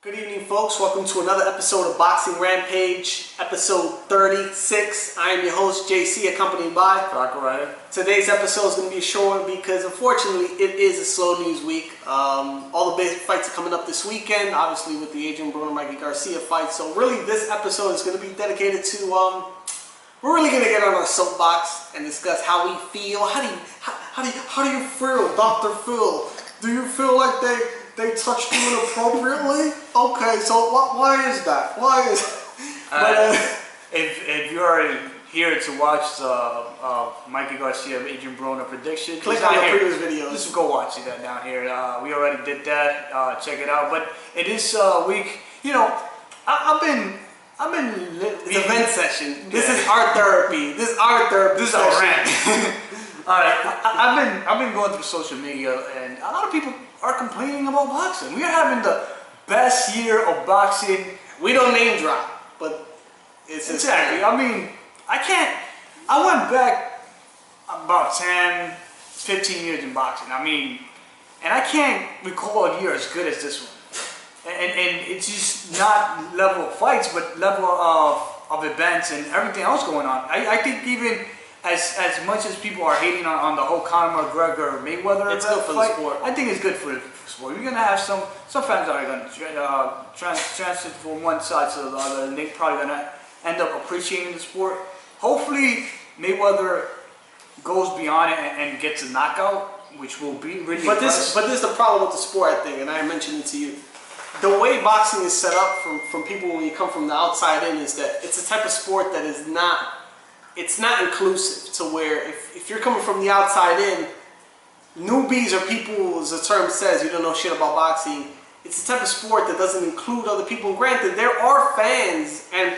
Good evening, folks. Welcome to another episode of Boxing Rampage, episode 36. I am your host, JC, accompanied by Ryan. Today's episode is going to be a short one because, unfortunately, it is a slow news week. All the big fights are coming up this weekend, obviously with the Adrian Broner, Mikey Garcia fight. So, really, this episode is going to be dedicated to, we're really going to get on our soapbox and discuss how we feel. How do you feel, Dr. Phil? Do you feel like they touched you inappropriately? Okay, so why is that? Why is if you're here to watch the Mikey Garcia Adrian Broner prediction, click on the previous videos. Just go watch that down here. We already did that. Check it out. But it is week. You know, I've been. It's a vent session. This is art therapy. This is art therapy. This is a rant. I've been going through social media, and a lot of people are complaining about boxing. We are having the best year of boxing. We don't name drop, but it's exactly. I mean, I went back about 10, 15 years in boxing. I mean, and I can't recall a year as good as this one. And it's just not level of fights, but level of events and everything else going on. I think even as much as people are hating on the whole Conor McGregor Mayweather, it's good for the sport. I think it's good for the sport. You're gonna have some fans that are gonna transit from one side to the other, and they're probably gonna end up appreciating the sport. Hopefully, Mayweather goes beyond it and gets a knockout, which will be really. But this is the problem with the sport, I think, and I mentioned it to you. The way boxing is set up from people when you come from the outside in is that it's a type of sport that is not. It's not inclusive to where if you're coming from the outside in, newbies or people, as the term says, you don't know shit about boxing. It's the type of sport that doesn't include other people. Granted, there are fans, and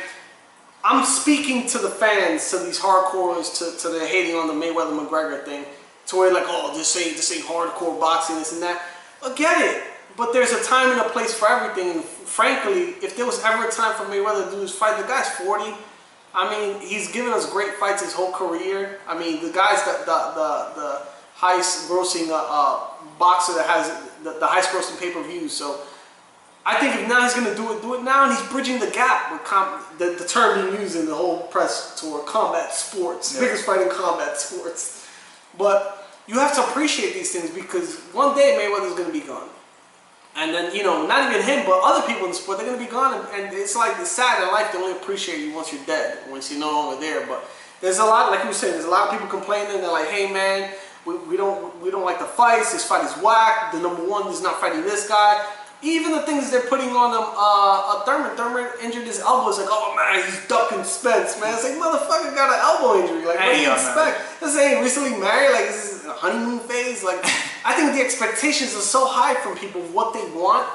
I'm speaking to the fans, to these hardcores, to the hating on the Mayweather-McGregor thing, to where like, oh, this ain't hardcore boxing, this and that. I get it, but there's a time and a place for everything. And frankly, if there was ever a time for Mayweather to do his fight, the guy's 40. I mean, he's given us great fights his whole career. I mean, the guy's the highest grossing boxer that has the highest grossing pay-per-views. So I think if now he's going to do it now, and he's bridging the gap with the term being used in the whole press tour, combat sports, biggest fight in combat sports. But you have to appreciate these things because one day Mayweather's going to be gone. And then, you know, not even him, but other people in the sport, they're going to be gone. And it's like, it's sad in life, they only appreciate you once you're dead, once you're no longer there. But there's a lot, like you were saying, there's a lot of people complaining. They're like, hey, man, we don't like the fights. This fight is whack. The number one is not fighting this guy. Even the things they're putting on him, Thurman injured his elbow. It's like, oh, man, he's ducking Spence, man. It's like, motherfucker got an elbow injury. Like, what do you expect? This ain't recently married. Like, this is a honeymoon phase. Like, I think the expectations are so high from people of what they want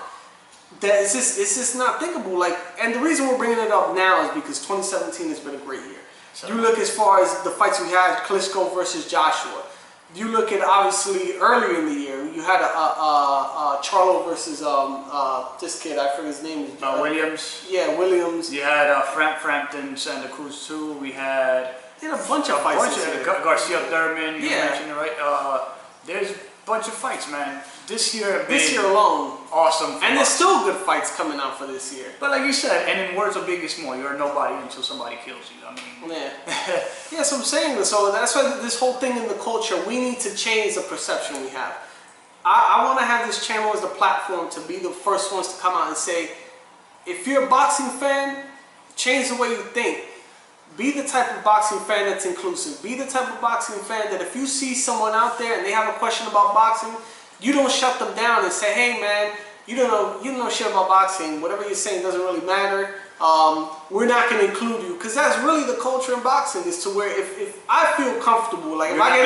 that it's just not thinkable. Like, and the reason we're bringing it up now is because 2017 has been a great year. So, you look as far as the fights we had, Klitschko versus Joshua. You look at obviously earlier in the year, you had Charlo versus this kid, I forget his name. Williams. Yeah, Williams. You had Frampton, Santa Cruz too. We had a bunch of fights. Garcia Thurman. You mentioned it, right? There's a bunch of fights, man. This year alone, awesome. And there's still good fights coming out for this year. But like you said, and in words of Biggie Small, you're nobody until somebody kills you. I mean, yeah, so I'm saying this. So that's why this whole thing in the culture, we need to change the perception we have. I want to have this channel as the platform to be the first ones to come out and say, if you're a boxing fan, change the way you think. Be the type of boxing fan that's inclusive. Be the type of boxing fan that if you see someone out there and they have a question about boxing, you don't shut them down and say, hey man, you don't know shit about boxing. Whatever you're saying doesn't really matter. We're not going to include you. Because that's really the culture in boxing, is to where if I feel comfortable, like if I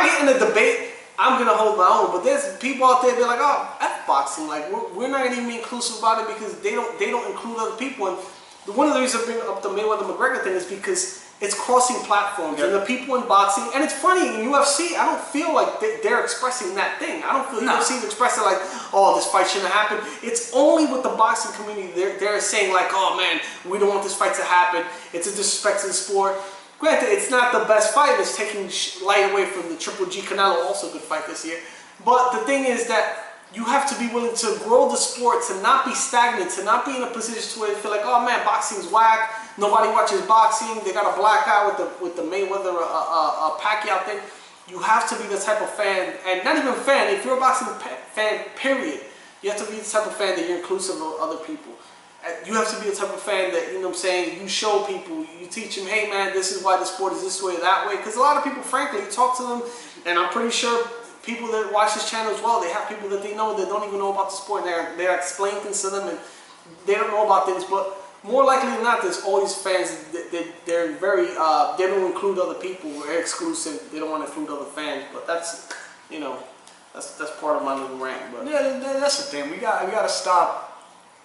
get in a debate, I'm going to hold my own. But there's people out there, they're like, oh, F boxing. Like, we're not even inclusive about it because they don't include other people. And one of the reasons I bring up the Mayweather-McGregor thing is because it's crossing platforms, and the people in boxing, and it's funny, in UFC, I don't feel like they're expressing that thing. I don't feel UFC is expressing like, oh, this fight shouldn't happen. It's only with the boxing community, they're saying like, oh man, we don't want this fight to happen. It's a disrespect to the sport. Granted, it's not the best fight. It's taking light away from the Triple G Canelo, also a good fight this year. But the thing is that you have to be willing to grow the sport, to not be stagnant, to not be in a position to where you feel like, oh man, boxing's whack. Nobody watches boxing. They got a black eye with the Mayweather Pacquiao thing. You have to be the type of fan, and not even fan. If you're a boxing fan, period, you have to be the type of fan that you're inclusive of other people. You have to be the type of fan that, you know what I'm saying, you show people, you teach them, hey man, this is why the sport is this way or that way. Because a lot of people, frankly, you talk to them, and I'm pretty sure people that watch this channel as well, they have people that they know that don't even know about the sport, and they're explaining things to them, and they don't know about things. But more likely than not, there's always fans they're very, they don't include other people, they're exclusive, they don't want to include other fans. But that's, you know, that's part of my little rant. But yeah, that's the thing. We gotta stop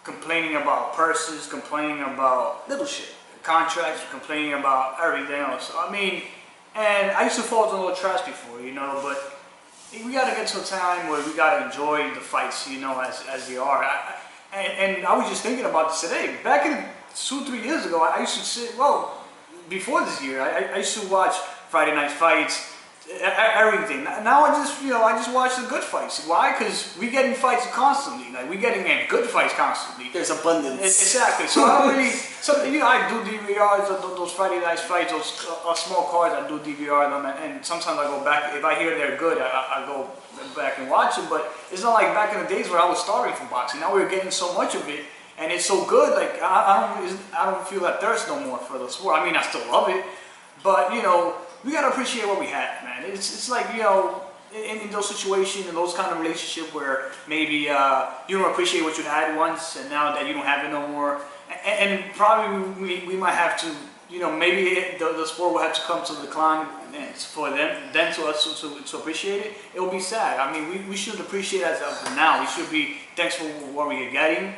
complaining about purses, complaining about little shit, contracts, complaining about everything else. I mean, and I used to fall into a little trash before, you know, but we gotta get to a time where we gotta enjoy the fights, you know, as they are. And I was just thinking about this today. Back in 2-3 years ago, I used to sit, well, before this year, I used to watch Friday night fights, everything. Now I just watch the good fights. Why? Because we getting fights constantly. Like we getting good fights constantly. there's abundance. Exactly. So I don't really. So you know, I do DVRs of those Friday night fights, those small cards. I do DVR them, and sometimes I go back if I hear they're good. I go back and watch them. But it's not like back in the days where I was starving for boxing. Now we're getting so much of it, and it's so good. Like I don't feel that thirst no more for the sport. I mean, I still love it, but you know. We gotta appreciate what we have, man. It's like, you know, in those situations, in those kind of relationship where maybe you don't appreciate what you had once, and now that you don't have it no more, and probably we might have to, you know, maybe the sport will have to come to decline, and for them to us to appreciate it. It will be sad. I mean, we should appreciate it as of now. We should be thankful for what we are getting.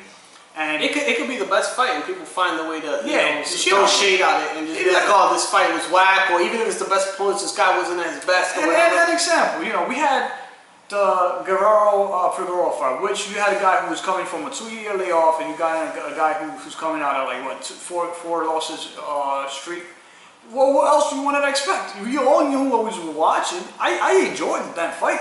And it could be the best fight, and people find the way to throw shade at it and just be like, oh, this fight was whack, or even if it's the best opponent, this guy wasn't at his best. And an example, you know, we had the Guerrero-Figueroa fight, which you had a guy who was coming from a 2-year layoff, and you got a guy who's coming out of like what four losses streak. Well, what else do you want to expect? You all knew what we were watching. I enjoyed that fight.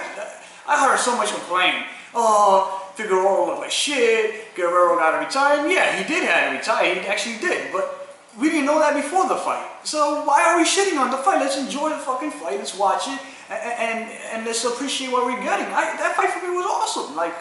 I heard so much complaining. Oh, Figueroa looked like shit, Guerrero got to retire. Yeah, he did have to retire, he actually did, but we didn't know that before the fight. So why are we shitting on the fight? Let's enjoy the fucking fight, let's watch it, and let's appreciate what we're getting. That fight for me was awesome. Like,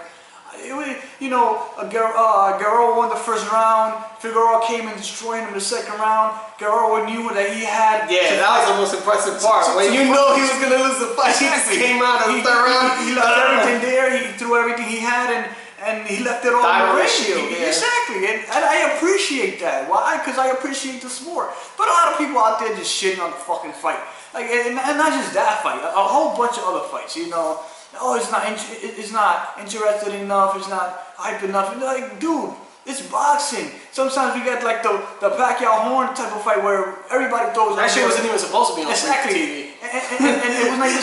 it was, you know, Guerrero won the first round, Figueroa came and destroyed him in the second round. Guerrero knew that he had... Yeah, that was the most impressive part. When you know he was going to lose the fight, he just came out in the third round. He left everything there, he threw everything he had, and he left it all in the ring. Exactly, and I appreciate that. Why? Because I appreciate the sport. But a lot of people out there just shitting on the fucking fight. Like, and not just that fight, a whole bunch of other fights, you know. Oh, it's not interested enough, it's not hype enough. Like, dude, it's boxing. Sometimes we get like the Pacquiao Horn type of fight where everybody throws. That shit wasn't even supposed to be on TV. And it was like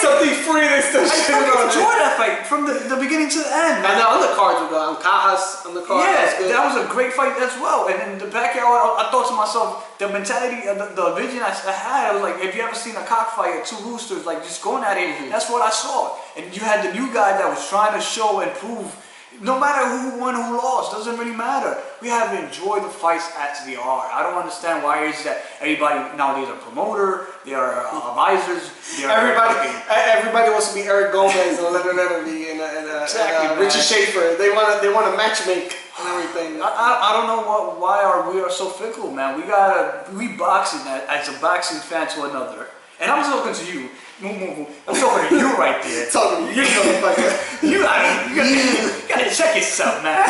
something free. They still shit on it. Enjoy that fight from the beginning to the end. And the undercards were good. Cajas on the card. Yeah, that was a great fight as well. And then the Pacquiao, I thought to myself, the mentality, the vision I had, I was like, have you ever seen a cockfight or two roosters like just going at it? That's what I saw. And you had the new guy that was trying to show and prove. No matter who won, who lost, doesn't really matter. We have to enjoy the fights as they are. I don't understand why it is that everybody nowadays are promoter, they are advisors. Everybody wants to be Eric Gomez and Leonard Levy and Richie Schaefer. They want to matchmake and everything. I don't know why we are so fickle, man. We boxing as a boxing fan to another. And I'm talking to you. I'm talking to you right there. Talking to you, motherfucker. You gotta check yourself, man.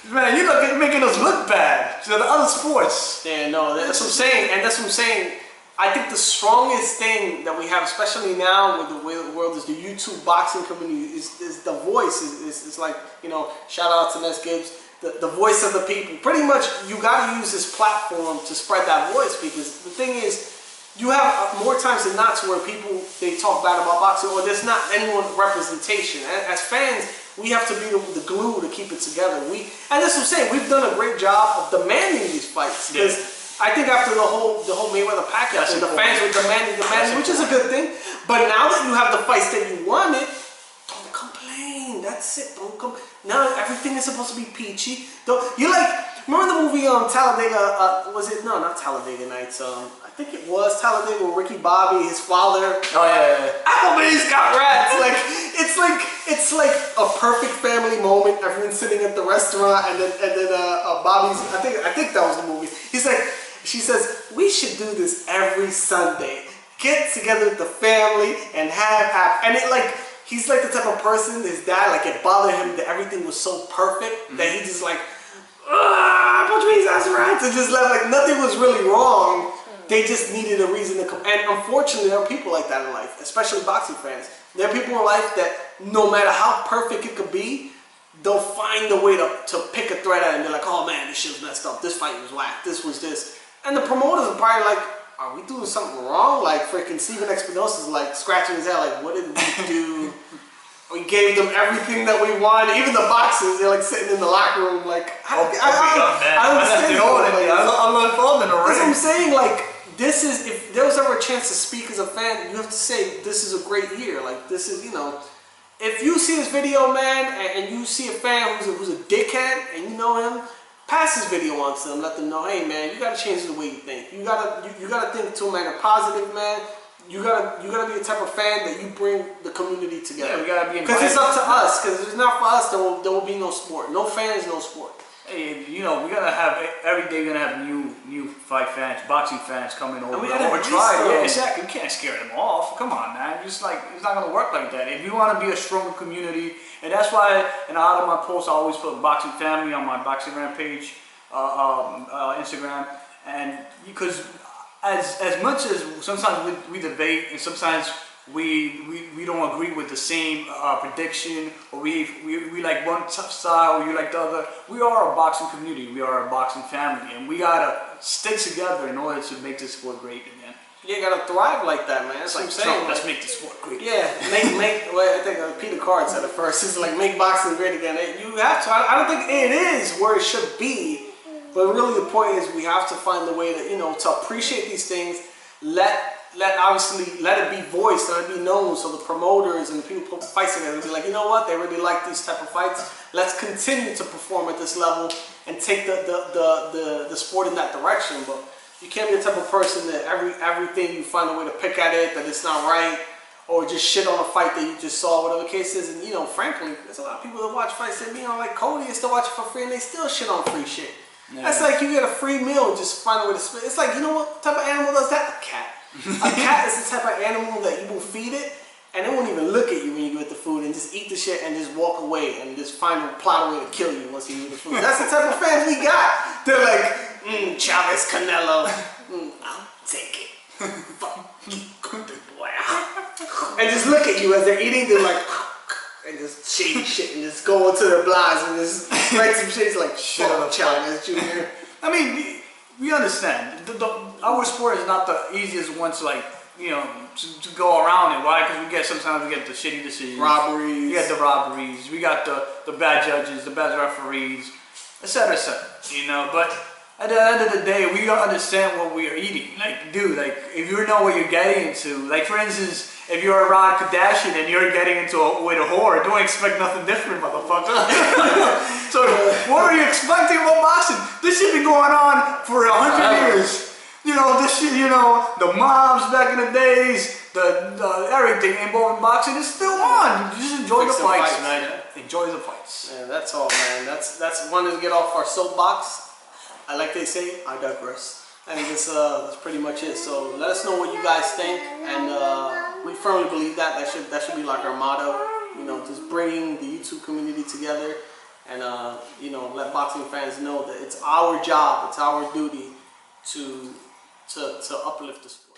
Man, you're making us look bad to the other sports. Yeah, no, that's what I'm saying. And that's what I'm saying. I think the strongest thing that we have, especially now with the way the world is, the YouTube boxing community, is the voice. It's like, you know, shout out to Ness Gibbs. The voice of the people. Pretty much, you gotta use this platform to spread that voice, because the thing is, you have more times than not to where people, they talk bad about boxing, or there's not anyone representation. As fans, we have to be the glue to keep it together. And that's what I'm saying, we've done a great job of demanding these fights. Because I think after the whole Mayweather Pacquiao thing, the fans were demanding, which is a good thing. But now that you have the fights that you wanted, don't complain. pain. That's it. Don't come. Now everything is supposed to be peachy. You remember the movie Talladega? Was it no, not Talladega Nights? I think it was Talladega with Ricky Bobby, his father. Oh yeah. Applebee's got rats. It's like a perfect family moment. Everyone's sitting at the restaurant, and then Bobby's. I think that was the movie. She says, we should do this every Sunday. Get together with the family and and he's like the type of person, his dad, it bothered him that everything was so perfect that he just Applebee's, that's right. To just nothing was really wrong. They just needed a reason to come. And unfortunately, there are people like that in life, especially boxing fans. There are people in life that no matter how perfect it could be, they'll find a way to pick a thread at it and they're like, oh man, this shit was messed up. This fight was whack. This was this. And the promoters are probably like, are we doing something wrong? Freaking Steven Espinosa's scratching his head what did we do? We gave them everything that we wanted. Even the boxers, they're sitting in the locker room I don't understand. I'm not involved in the ring. That's what I'm saying. This is, if there was ever a chance to speak as a fan, you have to say, this is a great year. This is, if you see this video, man, and you see a fan who's a dickhead, and you know him, pass this video on to them. Let them know, hey, man, you gotta change the way you think. You gotta think to them in a positive, man. You gotta be the type of fan that you bring the community together. Yeah, we gotta be because it's up to us. Because if it's not for us, there will be no sport. No fans, no sport. Hey, we gotta have every day. We're gonna have new fight fans, boxing fans coming over. And we gotta try. Yeah, exactly. We can't scare them off. Come on, man. It's not gonna work like that. If we want to be a stronger community, and that's why in a lot of my posts I always put boxing family on my Boxing Rampage Instagram, and because as much as sometimes we debate and sometimes we don't agree with the same prediction, or we like one style or you like the other. We are a boxing community. We are a boxing family, and we gotta stick together in order to make this sport great again. You gotta thrive like that, man. That's what I'm saying. Let's make this sport great. Yeah, well, I think Peter Card said it first. It's make boxing great again. You have to. I don't think it is where it should be, but really the point is we have to find the way to to appreciate these things. Obviously let it be voiced, let it be known, so the promoters and the people who put fights together be like, you know what, they really like these type of fights. Let's continue to perform at this level and take the sport in that direction. But you can't be the type of person that everything you find a way to pick at it, that it's not right, or just shit on a fight that you just saw, whatever the case is. And frankly, there's a lot of people that watch fights that like Cody is still watching for free and they still shit on free shit. Yeah. That's like you get a free meal and just find a way to spit. It's like, you know what type of animal does that? A cat. A cat is the type of animal that you will feed it and it won't even look at you when you get the food and just eat the shit and just walk away and just plot a way to kill you once you eat the food. That's the type of fans we got. They're like, Chavez Canelo, I'll take it. Good boy. And just look at you as they're eating, they're like, and just shady shit and just go into their blinds and just write some shit. It's like, shut up, Chavez Jr. I mean, we understand. Our sport is not the easiest one to go around it. Why? Because sometimes we get the shitty decisions. Robberies. We got the robberies. We got the bad judges, the bad referees, etc., etc. But at the end of the day, we don't understand what we are eating. If you know what you're getting into, for instance, if you're around Kardashian and you're getting into with a whore, don't expect nothing different, motherfucker. So, what are you expecting about boxing? This shit been going on for 100 years. This shit, the mobs back in the days, the everything involved in boxing is still on. You just enjoy the fights, man. Enjoy the fights. Yeah, that's all, man. That's one to get off our soapbox. Like they say, I digress. And that's pretty much it. So let us know what you guys think, and we firmly believe that should be like our motto. Just bringing the YouTube community together, and let boxing fans know that it's our job, it's our duty to uplift the sport.